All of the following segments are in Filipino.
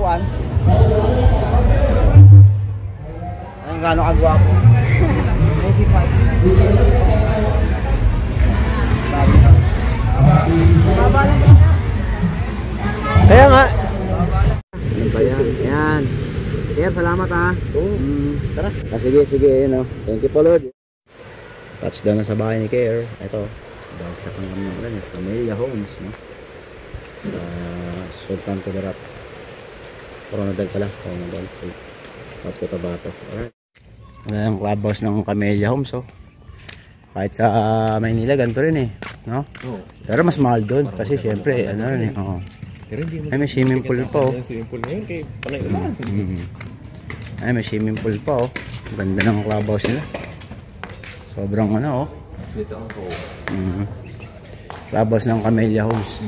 kuan. Ang gaano kagwapo. Kaya nga. Ano ba yan? Ayan. Kaya salamat ha. Tara. Sige, yun o. Thank you po Lord. Touchdown na sa bahay ni Care. Ito. Bagsak ang kami ng ulan. Camellia Homes. No? Sa Sultan Kudarat. Coronadal pala. Coronadal. South Cotabato. Alright. Ayan ang clubhouse ng Camellia Homes. Oh. Kahit sa Maynila, ganito rin eh. No? Oh. Pero mas mahal doon. Kasi syempre, ano rin eh. Oh. Ay, may swimming pool pa oh. Ay, may swimming pool pa oh. Ganda ng clubhouse nila. Sobrang ano oh. Dito ang clubhouse ng Camellia Homes.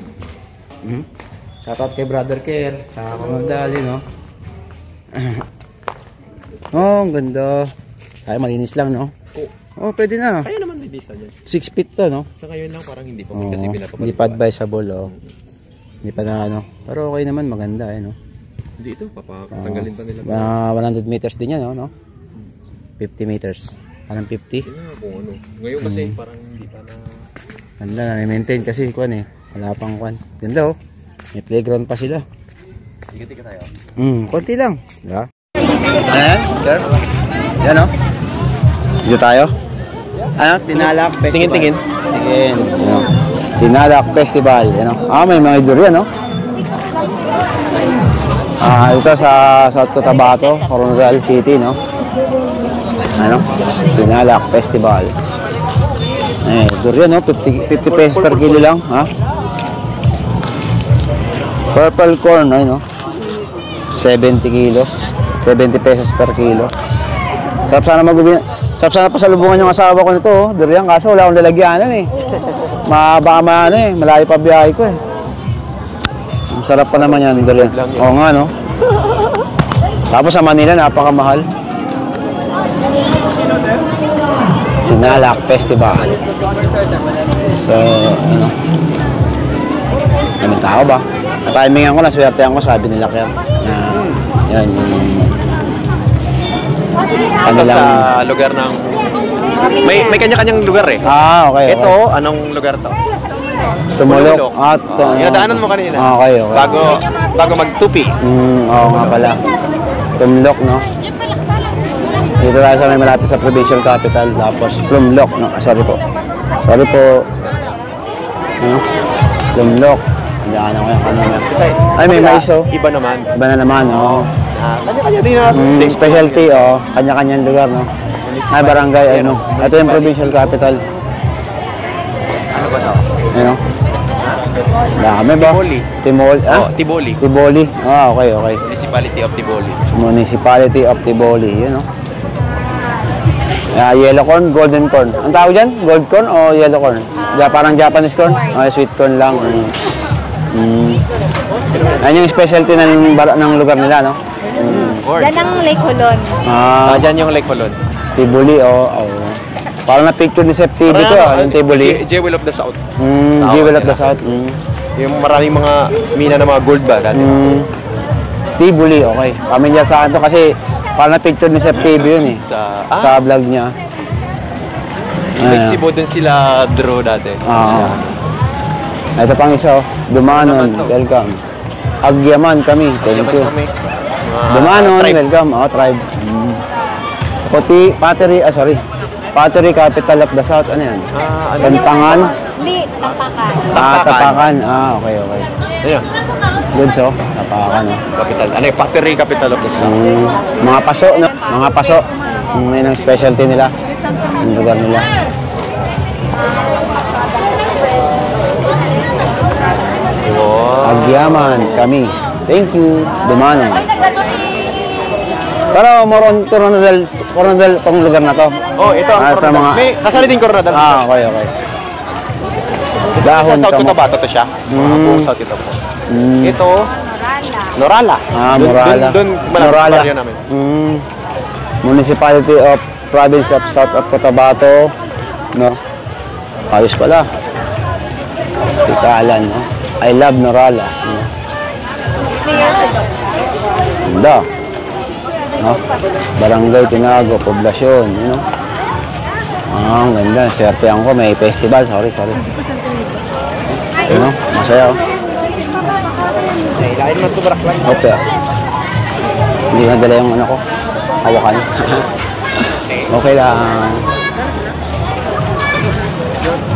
Shoutout kay Brother Care sa Coronadal, no? Oh, ang ganda. Ay, malinis lang, no? Oh, pwede na. Kaya naman nilisa dyan. 6 feet to, no? Sa ngayon lang parang hindi pa kasi pinapapalipad. Hindi pa advisable, oh. Hindi pa na, ano. Pero okay naman, maganda, eh, no? Hindi ito, papatanggalin pa nila. 100 meters din yan, no? 50 meters. Anong 50? Kung ano. Ngayon kasi parang hindi pa na... Ganda na, may maintain kasi, kuwan eh. Wala pang kuwan. Ganda, oh. May playground pa sila. Tika-tika tayo. Konti lang. Diba? Ayan, sir. Yan, oh. Dito tayo. Ano? Tinalak Festival. Tingin-tingin. Tingin. Ano? Tinalak Festival. Ano? May mga durian, no? Ito sa South Cotabato, Coronadal City, no? Ano? Tinalak Festival. Durian, no? 50 pesos per kilo lang, ha? Purple corn, ay, no? 70 kilo. 70 pesos per kilo. Sarap sana sarap sana pasalubungan yung asawa ko nito, oh. Durian, kaso wala akong lalagyanan, eh. Baka malayo pa biyahe ko, eh. Sarap pa naman yan, durian. Oo nga, no? Tapos sa Manila, napakamahal. Tinalak Festival. So, ano? May tao ba? Natimingan ko, naswertehan ko, sabi nila kaya. Yan, sa lugar ng... May kanya-kanyang lugar eh. Okay. Ito, anong lugar to? Tumulok. Inadaanan mo kanina. Okay. Bago mag-tupi. Oo nga pala. Tumulok, no? Dito tayo sa may malapit sa provincial capital. Tapos, Plumlock, no? Sorry po. Plumlock. Daanan ko yung kanina. Ay, may mais, oh. Iba naman. Iba na naman, oh. Kanya-kanya din natin. Specialty, oh. Kanya-kanyang lugar, no? Ay, barangay, ano. Ito yung provincial capital. Ano ba ito? Ano? Dami ba? Tiboli. Tiboli. Tiboli. Tiboli. Okay. Municipality of Tiboli. Municipality of Tiboli, yun, no? Yellow corn, golden corn. Ang tawag dyan? Gold corn o yellow corn? Parang Japanese corn? Sweet corn lang. Yan yung specialty ng lugar nila, no? Yan ang Lake Holon. Dyan yung Lake Holon. Tiboli, parang na-picture ni Sep TV to, yung Tiboli. Jewel of the South. Jewel of the South. Yung maraming mga mina ng mga gold ba? Tiboli, okay. Pamilya saan to kasi parang na-picture ni Sep TV yun eh. Sa vlog niya. Mexico din sila draw dati. Ito pang isa, Dumanon, welcome. Agyaman kami, thank you. Dumanon, welcome. Tribe. Pottery Capital of the South, ano yan? Tantangan? Hindi, Tapakan. Tapakan, okay. Ayan. Good, so, Tapakan, Capital. Ano yung Pottery Capital of the South? Mga paso, no? Mga paso. May ng specialty nila. Yung lugar nila. Agyaman kami. Thank you, Dumanon. Pero moron Coronadal tong lugar na to. Ito ang Coronadal. May kasali din Coronadal. Okay. Sa South Cotabato to siya. Buong South Cotabato. Ito, Norala. Norala. Doon malapit baryo namin. Municipality of Province of South of Cotabato. No? Ayos pala. Tikalan, no? I love Norala. Ganda. No? Barangay Tinago, Poblasyon. You know? Ang ganda. Swertehan ko. May festival. Sorry. You know? Masaya. Lain man ito barak lang. Okay. Hindi nadala yung ano ko. Hawakan. Okay lang.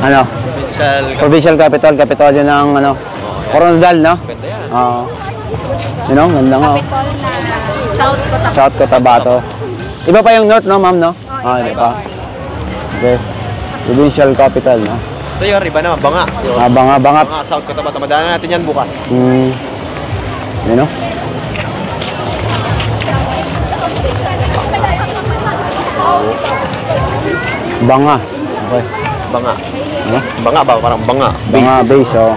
Ano? Provincial capital yun ng ano. Coronadal, no? Ganda yan. Oo. You know, ganda nga. Capitol na South Cotabato. Iba pa yung north, no, ma'am, no? Iba pa. Okay. Provincial capital, no? Ito yun, iba naman, Banga. Banga. Banga, South Cotabato. Madala natin yan bukas. You know? Banga. Okay. Banga. Ano? Banga ba? Parang Banga. Banga base, oh.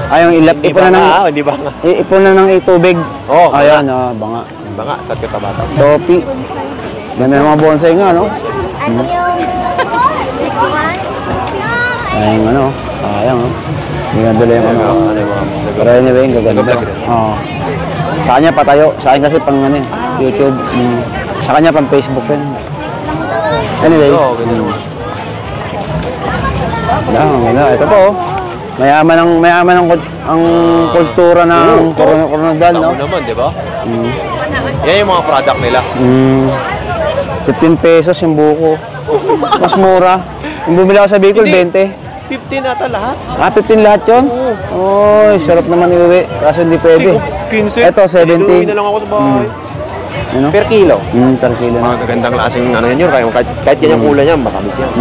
Yung Hindi ipon na ng hindi Banga. ipon na ng tubig. Oo, Banga. Ayan, banga. Banga, South Cotabato. Topi. Ganda ng mga bonsai nga, no? Ano yung Ayun, ano. Ayun, oh. Hindi nga dala yung ano. Ano yung mga Pero anyway, ang gaganda. Nag-vlog rin. Oo. Sa kanya patayo. Sa akin kasi pang ano, YouTube. Sa kanya pang Facebook rin. Anyway. Oo, ganda naman. Ganda. Ito po, oh. Mayaman ang kultura ng Coronadal, no? Tama naman, di ba? Yan yung mga product nila. 15 pesos yung buko. Mas mura. Yung bumili ako sa Bicol, 20. 15 ata lahat. 15 lahat yun? Oy, sarap naman iuwi. Kaso hindi pwede. 15. Ito, 70. Inuwi na lang ako sa bahay. Ano? Per kilo. Per kilo. Mga gagandang klaseng ano yan yun. Kahit ganyang kulay yan, makamis yan.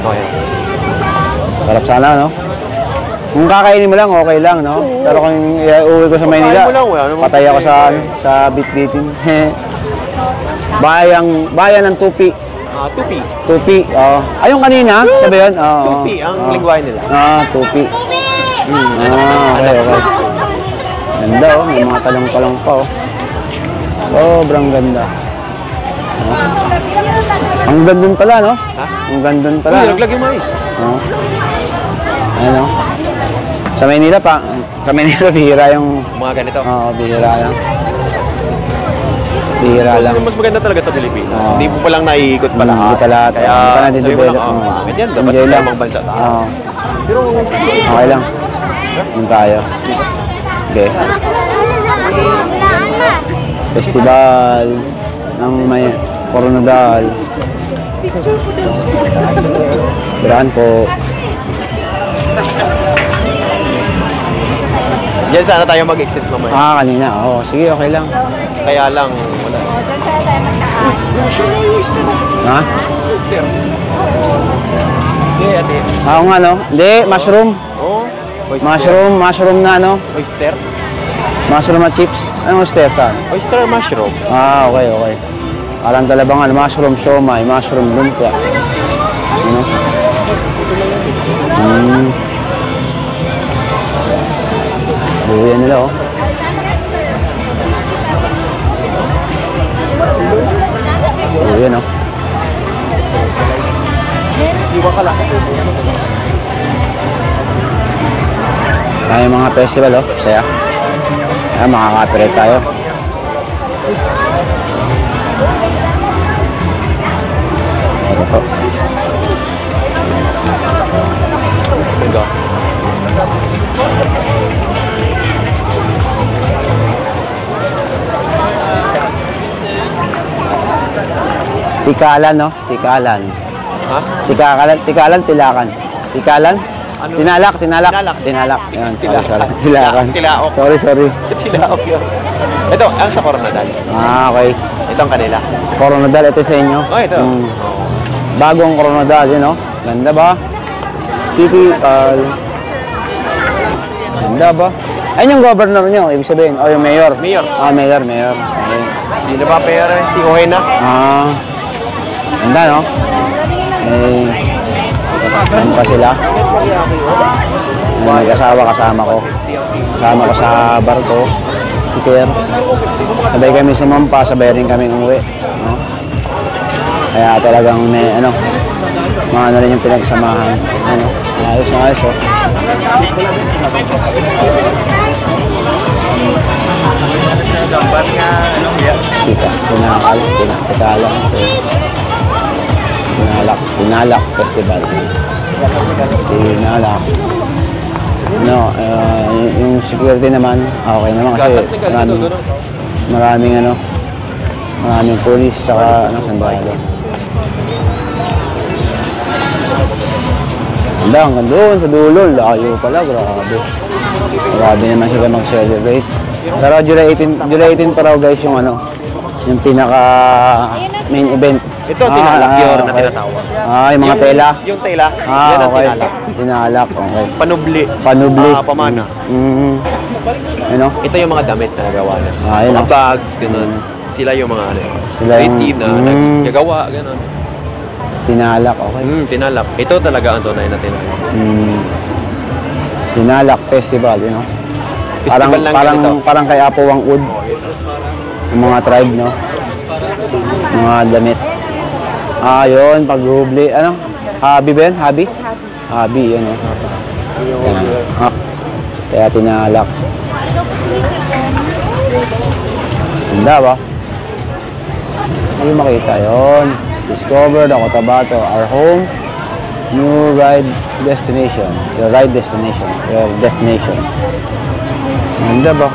Okay. Sarap sana, no? Kung kakainin mo lang, okay lang, no? Pero kung iuwi ko sa Maynila, Kakain mo lang, wala namang patay ako problema. sa bit-bitin. Bayan ng Tupi. Tupi. Tupi, oo. Yung kanina, sabi yun? Oo. Tupi, ang lingwahe nila. Tupi. Okay. Ganda, oh. May mga talong-talong pa, oh. Sobrang ganda. Ang gandun pala, no? Ha? Ang gandun pala, no? Laglag yung mais. Oo. Ano? Sa Maynila pa. Sa Maynila, bihira yung... Mga ganito. Oo, bihira lang. Bihira lang. Mas maganda talaga sa Pilipinas. Oo. Hindi mo palang naiikot pa lahat. Hindi pa lahat. Kaya Hindi pa sabi mo nadidevelop. lang, pangit yan. Dapat Enjoy sa lang. ibang bansa tayo. Oo. Pero Okay lang. Yun tayo. Okay. Festival ng may Coronadal. Birahan po. yan sana tayo mag-exit mamaya. Kanina. Oo, sige, okay lang. Kaya lang, wala. doon sa tayo magkaan. Ha? Oyster. Sige, ate. Ako nga, no? Hindi, mushroom. Oh, oyster. Mushroom na, ano? Oyster? Mushroom na chips. Anong oyster saan? Oyster mushroom. Okay. Alam talaga nga, mushroom siomai, mushroom lumpia. Ano? Buyan nila, oh. Buyan, oh. Iwan ka lang. Ay, mga festival, oh. Saya. Ayan, makaka-operate tayo. Ito po. Ganda. Tikalan, no? Tikalan. Ha? Tikalan, tilakan. Tikalan? Ano? Tinalak. Tinalak. Ayan, Tilak. sorry. Tilakan. Tilaok. Sorry. Tilaok yun. Ito, ang sa Coronadal. Okay. Ito ang kanila. Coronadal, ito sa inyo. Oh, ito. Bagong Coronadal, yun, no? Ganda ba? City, ganda ba? Ayun yung governor nyo, ibig sabihin. O, yung mayor. Mayor. Mayor. Okay. Sino ba pera? Si Ohena. Ganda, no? Ano pa sila? Nag-asawa kasama ko. Kasama ko sa barko. Si Kier. Sabay kami sumampa, sabay rin kami umuwi. No? Kaya talagang may mga rin yung pinagsamahan. Ayos, oh. Gambar nga. Tinalak Festival. Tinalak. No, yung security naman, okay naman kasi maraming police tsaka sandalo. Hanggang doon sa dulo, layo pala, grabe. Grabe naman sila mag-celebrate. Pero July 18 pa raw guys yung yung pinaka main event. Ito, tinalak yun na tinatawag. Yung mga tela. Yung tela, yan ang Okay. tinalak. Tinalak, okay. Panubli. Pamana. Ito yung mga damit na nagawa na. Yun, Mga bags, gano'n. Sila yung mga Sila yung- creative na nagagawa, gano'n. Tinalak, okay. Tinalak. Ito talaga ang tunay na tinalak. Tinalak Festival, Festival lang ganito. Parang kay Apo Wangud. Yung mga tribe, no? Mga damit. Yun, pag-hubli. Hobby ba yun? Hobby? Hobby, yun, Yan. Kaya tinalak. Ganda ba? Hindi makita yun. Discover the Cotabato, our home, new ride destination. Your ride destination. Your destination. Ganda ba?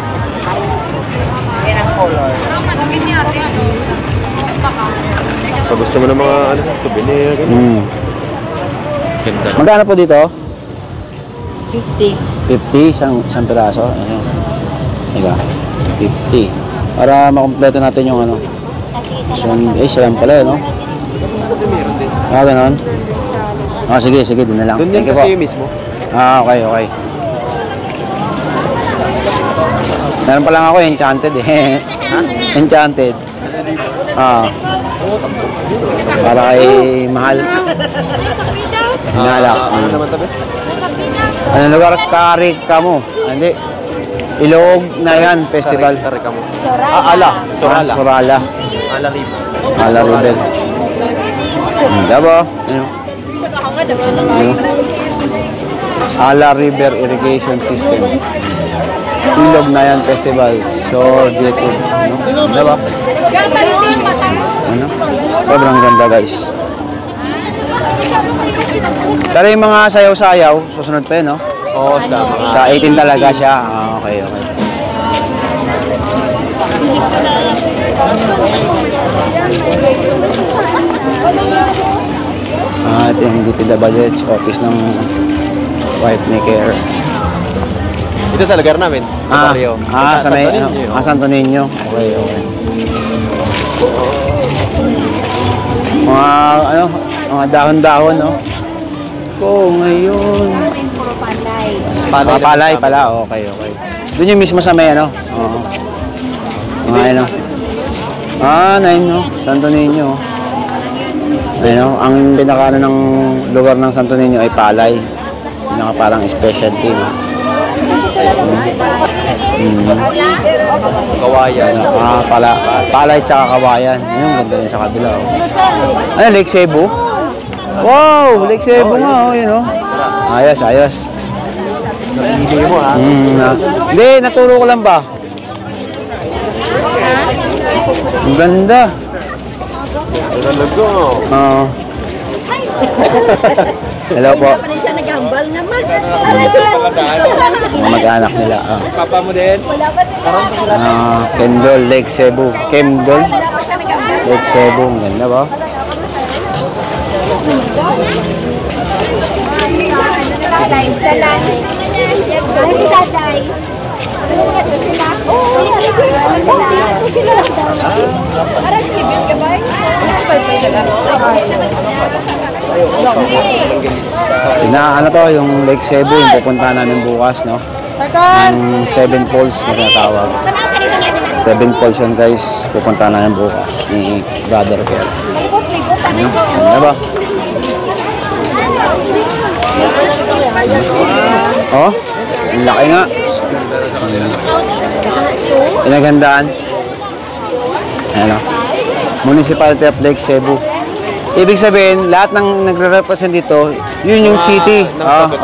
Pag gusto mo ng mga souvenir, gano'n. Ganda. Magkano po dito? 50. 50, isang piraso. Ayan. Ika, 50. Para makompleto natin yung siya lang pala, no? Ganon. Sige, din na lang. Doon din Thank you kasi po. mismo. Okay. Meron pa lang ako, enchanted eh. Enchanted. Para kay mahal. Hinalak. Ano naman tabi? Anong lugar? Karika mo? Hindi. Ilog na yan, festival. Karika mo. Soraya. Sorala. Sorala. Ala Ribo. Ala River. Diba? Ala River Irrigation System. Ilog na yan, festival. So beautiful. Diba? Sobrang ganda guys. Pero yung mga sayaw-sayaw, susunod pa yun, no? Oo, sa mga... Sa 18 talaga siya. Okay. Ito yung DPWH office ng wife ni Care. Ito sa lugar namin. Sa barrio. Sa may Santo Niño. Okay. Mga dahon-dahon, no? Ngayon. Puro palay. Palay pala. Okay. Doon yung mismo sa may Oo. Santo Niño. Ang pinaka ng lugar ng Santo Niño ay palay. Pinaka parang specialty, no? Kawayan. Palay tsaka kawayan. Ayun, ganda rin sa kabila. Lake Cebu? Wow, Lake Cebu nga, Ayos. Hindi mo, ha? Hindi, naturo ko lang ba? Ang ganda. Hello po. Siya nag-ambal naman. Mga mag-anak nila. Papa mo din? Wala pa sila. Kendall, Lake Cebu. Kendall, Lake Cebu. Ang ganda ba? Yung Lake Cebu, yung pupunta namin bukas, no? Ang 7 Falls na tinatawag. 7 Falls yun guys, pupunta namin bukas ni Brother Pierre. Ano ba? Ang laki nga. Pinagandaan. Municipality of Lake Cebu. Ibig sabihin, lahat ng nagre-represent dito, yun yung city. Okay.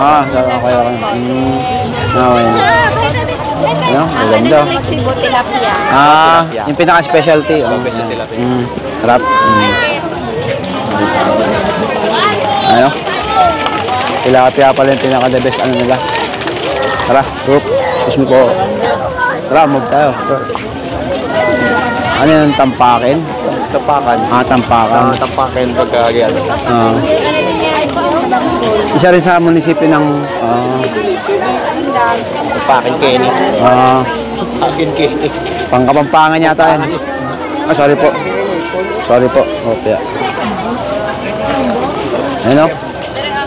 Ano? Maganda. Cebu tilapia. Yung pinaka-specialty. Best tilapia. Sarap. Ano? Tilapia pala yung pinaka-the best ano nila. Tara, group. Excuse me po. Tara, move tayo. Ano yung tampakin? Tampakan. Tampakan. Tampakan pagkagyan. Isa rin sa munisipyo ng Tampakan Kenny. Tampakan Kenny. Pangkapampangan yata yan. Sorry po. Sorry po. Okay. Ano?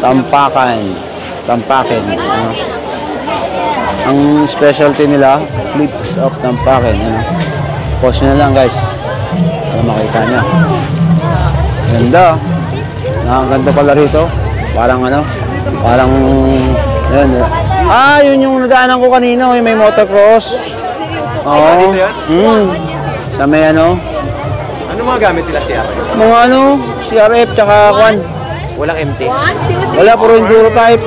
Tampakan. Tampakin. Ang specialty nila, flips of tampakin. Ano? Post nyo na lang guys. Para makita nyo. Ganda. Nakaganda pala rito. Parang ano? Parang yun. Yun yung nadaanan ko kanina. Yung may motocross. Oo. Sa may ano? Ano mga gamit nila CRF? Mga ano? CRF tsaka kwan. Walang MT. Wala, puro enduro type.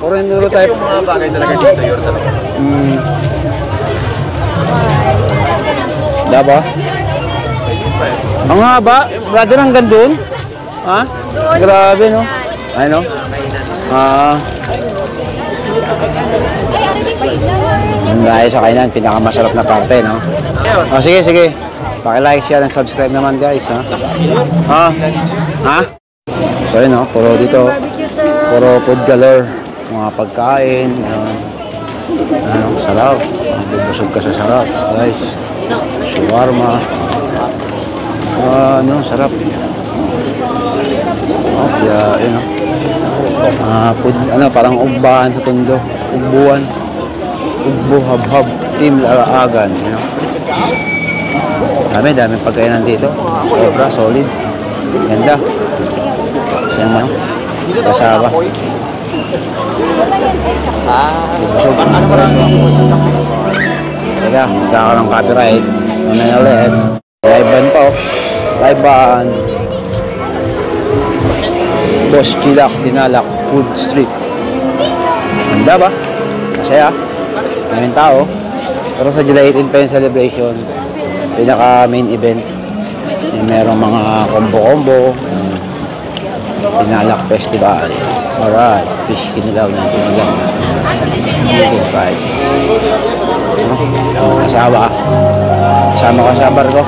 Puro enduro type. Yung mga bagay talaga dito yun talaga. Diba? Ang haba. Brother, hanggang doon. Ha? Grabe, no? Ano? Dahil sa kainan, pinakamasarap na parte, no? Sige, sige. Paki-like, share, and subscribe naman, guys, ha? So, yun, no? Puro dito. Puro food galore. Mga pagkain. Ano, sarap. Bubusog ka sa sarap, guys. Shawarma. Ano, sarap. Kaya, yun, no? Food, ano, parang ugbahan sa Tondo. Ugbuan. Ugbo, habhab. Team Laraagan, you know? Dami pagkainan dito. Sobra, solid. Ganda. Kasi yung ano, kasaba. Busog. Teka, magkakaroon ng copyright. Ano na ulit. Live band pa, oh. Live band. Boss Chilak, Tinalak, Food Street. Ganda ba? Masaya. Maraming tao. Pero sa July 18 pa yung celebration. Pinaka main event. Yung merong mga combo-combo. Tinalak Festival. Alright. Fish kinilaw na kinilaw. Good fight. Kasama. Kasama ko sa barko.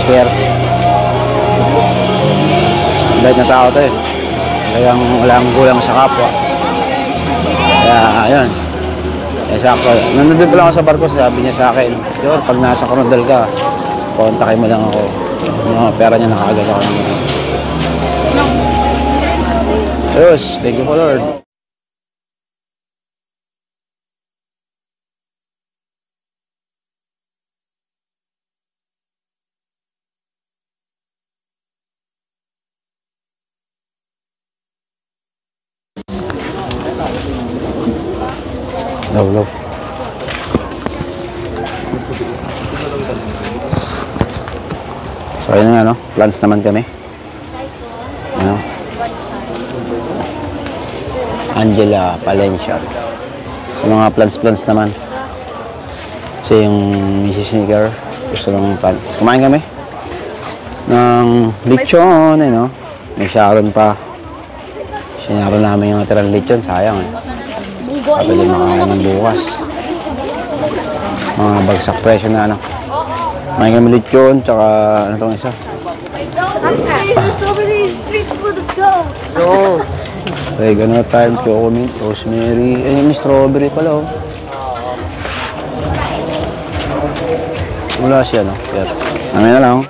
Share. Light na tao to eh. Talagang walang kulang sa kapwa. Kaya ayun. Sakto. Nandun pa lang ako sa barko, sabi niya sa akin, Yor, pag nasa Corondel ka, kontakin mo lang ako. Yung mga pera niya nakagad ako. Ayos, thank you po Lord. Low. So ayun nga, no? Plants naman kami. Ano? Angela Palencia. So mga plants naman. Kasi yung Mrs. Sneaker gusto ng plants. Kumain kami ng lechon, eh, no? May Sharon pa. Sinaro namin yung natirang lechon, sayang eh. Sabi din makakain ng bukas. Mga bagsak presyo na ano. May kami lechon, tsaka ano itong isa. There's so many street food to go. Oregano, thyme, chocolate, rosemary. Yung strawberry pala, oh. Wala siya, no? Pero, namin na lang.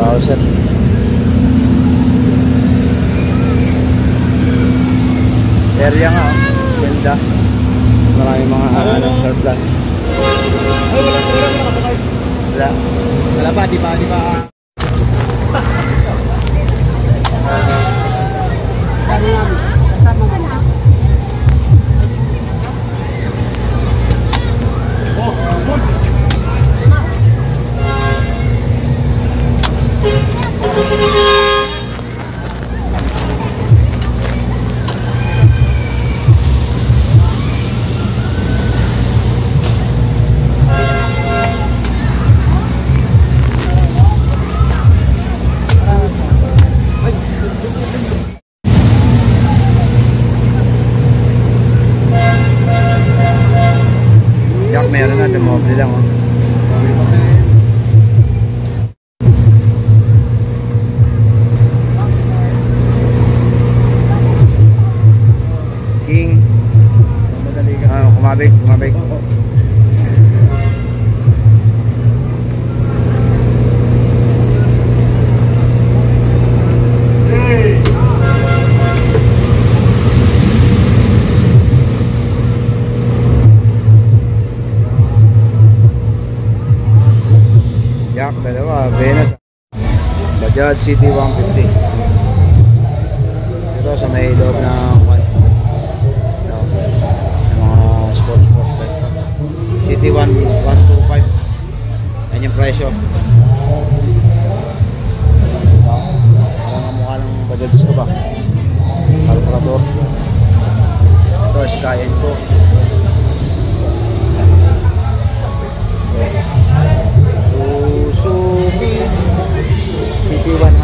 Browser. Area nga, oh. Ganda. Mas maraming mga surplus. Wala pa, di ba? meron na, tumobili lang oh. King. Madali kasi. Kumabig. Yak, dalawa, Venus. Bajaj City 150. Ito sa may loob ng mga sports type. City 125. Yan yung presyo. Parang ang mukha ng Bajaj ko ba? Carburetor. Ito, Skyline ko. Suzuki City 100.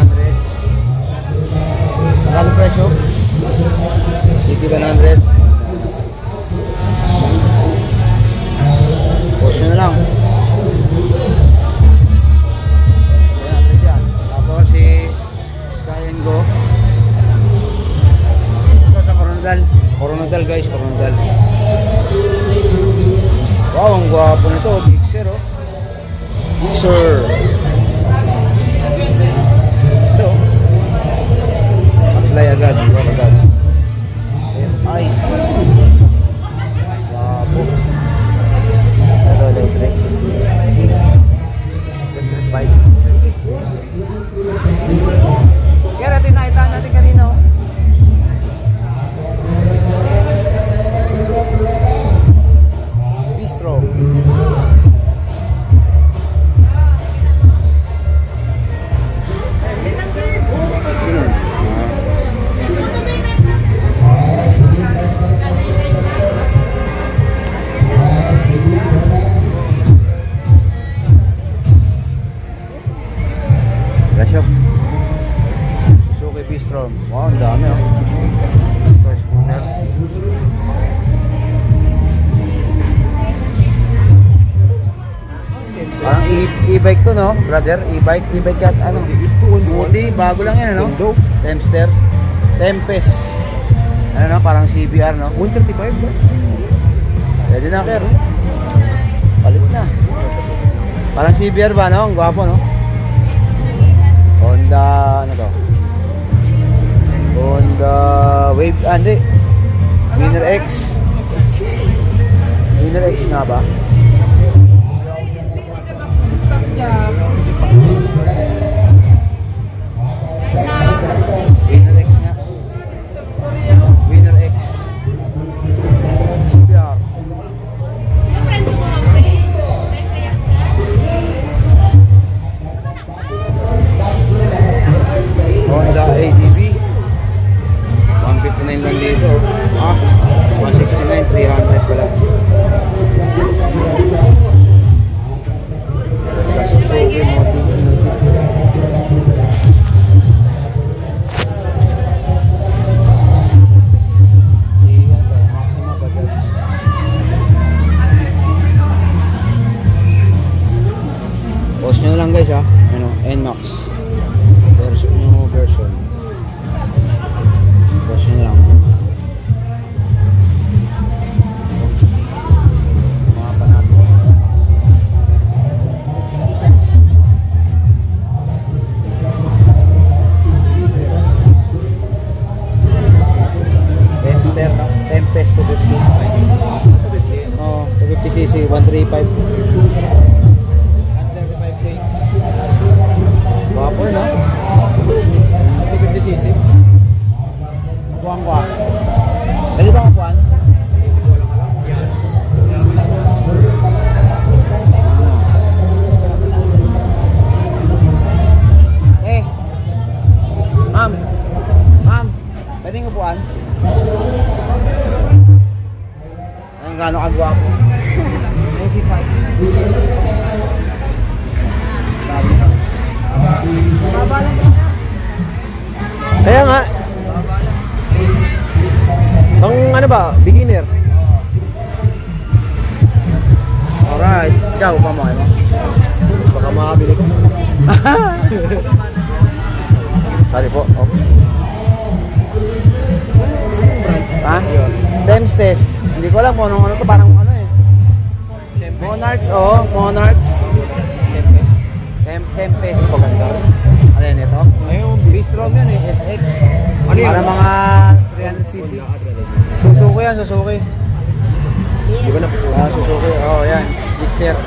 Magkano presyo? City 100. Post nyo na lang. 100 yan. Tapos si Skyline Go. Ito sa Coronadal. Coronadal guys, Coronadal. Wow, ang gwapo nito. Gixxer oh. Sir. Ito. Apply agad. Iwan agad. Ay. Wapo. Ito, electric. Electric bike. Kaya natin nakita natin kanina. Bistro. Shop. Suzuki Bistro. Wow, ang dami oh. First scooter. Parang e-bike to no, brother? E-bike at ano? Buti, bago lang yan no? Tempster. Tempest. Ano no, parang CBR no? 135 ba? Pwede na kaya. Palit na. Parang CBR ba no? Ang gwapo no? Honda, ano to? Honda Wave, hindi. Winner X. Winner X nga ba? Winner X nga. Winner X. CBR. Honda ADV 159 lang dito 169, 300 pala Suzuki Motive post nyo lang guys ha ano, NMAX new version. Version lang. Mga panato. Tempster, no? Tempest 250. Oh, 250cc, 135. 135K. Bapo, no? 250cc. Kuha. Pwede ba kuhaan? Eh. Ma'am. Pwede nga kuhaan? Ang gano'n kagwapo. 95. Kaya nga. Pang ano ba? Beginner. Ikaw, pamoy mo? Baka makabili ko. Sorry po. Oh. Ha? Tempest. Hindi ko alam kung ano to. Parang ano eh. Monarchs, oh. Monarchs. Tempest. Paganda. Ano yan ito? Ayun, Bistrom yan eh. SX. Ano yun? Para mga 300cc. Suzuki yan, Suzuki. Di ba na po? Suzuki. Oh, yan. Gixxer.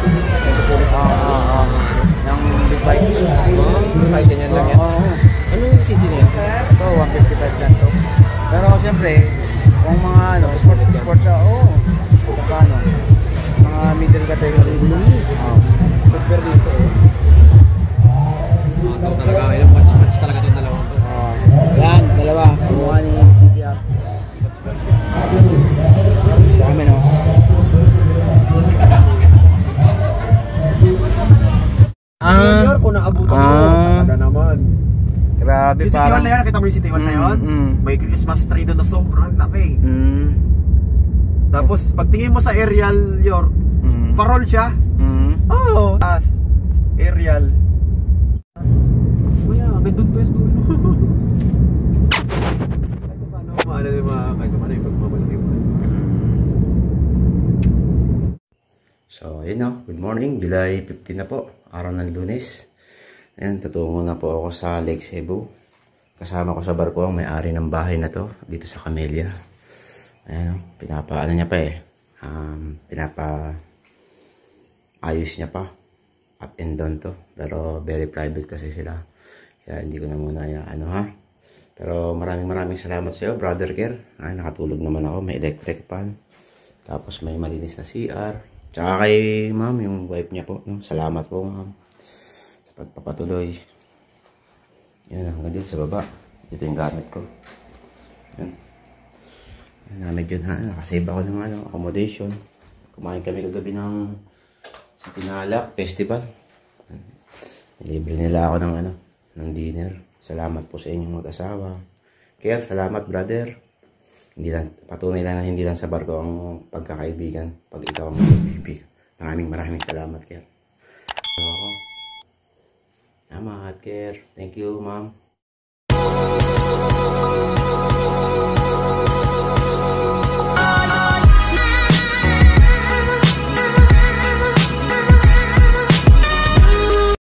Yung big bike. Ay, ganyan lang yan. Anong sisi na yan? Ito, 155 lang to. Pero siyempre, kung mga ano, sports siya, kung paano, mga middle category. Super dito. Talaga, ilang match talaga itong dalawang to. Yan, dalawa. Kumuha ni CPR. Dami no. Senior, kung naabutan mo, nakada naman. Grabe Yung City parang. Hall na yan, nakita mo yung City Hall na yun? May Christmas tree doon na sobrang laki. Tapos, pagtingin mo sa aerial, parol siya. Oo. As, aerial. Kuya, hanggang doon pa yung dulo. Kahit paano, maano yung mga, kahit paano yung pagmamalaki mo. So, yun na. Good morning. July 15 na po. Araw ng Lunes. Ayan, tutungo na po ako sa Lake Cebu. Kasama ko sa barko ang may-ari ng bahay na to. Dito sa Camellia. Ayan, ano niya pa eh. Ayos niya pa. Up and down to. Pero very private kasi sila. Kaya hindi ko na muna Pero maraming salamat sa iyo, Brother Ker. Ay, nakatulog naman ako. May electric fan. Tapos may malinis na CR. Tsaka kay ma'am, yung wife niya po. No? Salamat po ma'am. Sa pagpapatuloy. Yan, hanggang dito sa baba. Ito yung gamit ko. Yan. Namit yun ha. Nakasave ako ng accommodation. Kumain kami kagabi ng sa Tinalak Festival. Nilibre nila ako ng dinner. Salamat po sa inyong mag-asawa. Kaya salamat brother. Hindi lang, patunay lang na hindi lang sa barko ang pagkakaibigan pag ikaw ang mag-ibig. Maraming salamat, Ker. So, salamat, Ker. Thank you, ma'am.